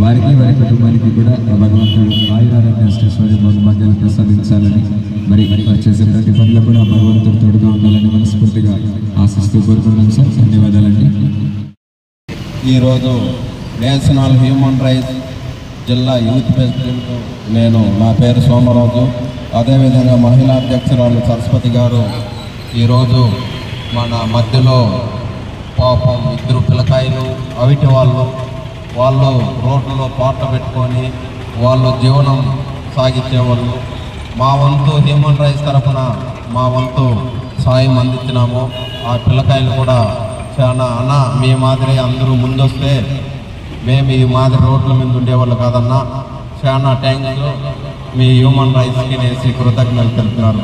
వారికి వారి కుటుంబానికి కూడా భగవంతుడు ఆయురారోగ్య అష్టైశ్వర్య భాగ్యాలు ప్రసాదించాలని మరి చేసే ప్రతి పనులు కూడా భగవంతుడు తోడుగా ఉండాలని మనస్ఫూర్తిగా ఆశిస్తూ కోరుకున్నాం సార్. ధన్యవాదాలండి. ఈరోజు నేషనల్ హ్యూమన్ రైట్స్ జిల్లా యూత్ ప్రెసిడెంట్ నా పేరు సోమరాజు, అదేవిధంగా మహిళా అధ్యక్షురాలు సరస్వతి గారు ఈరోజు మన మధ్యలో పాపం ఇద్దరు పిల్లకాయలు అవిటి వాళ్ళు రోడ్లలో పాట పెట్టుకొని వాళ్ళు జీవనం సాగించేవాళ్ళు. మా వంతు హ్యూమన్ రైట్స్ తరఫున మా వంతు సాయం అందించినాము. ఆ పిల్లకాయలు కూడా చాలా అన్న మీ మాదిరి అందరూ ముందొస్తే మేము ఈ మాదిరి రోడ్ల మీద ఉండేవాళ్ళు కాదన్నా, చాలా థ్యాంక్స్ మీ హ్యూమన్ రైట్స్కి నేసి కృతజ్ఞతలు తెలుపుతున్నారు.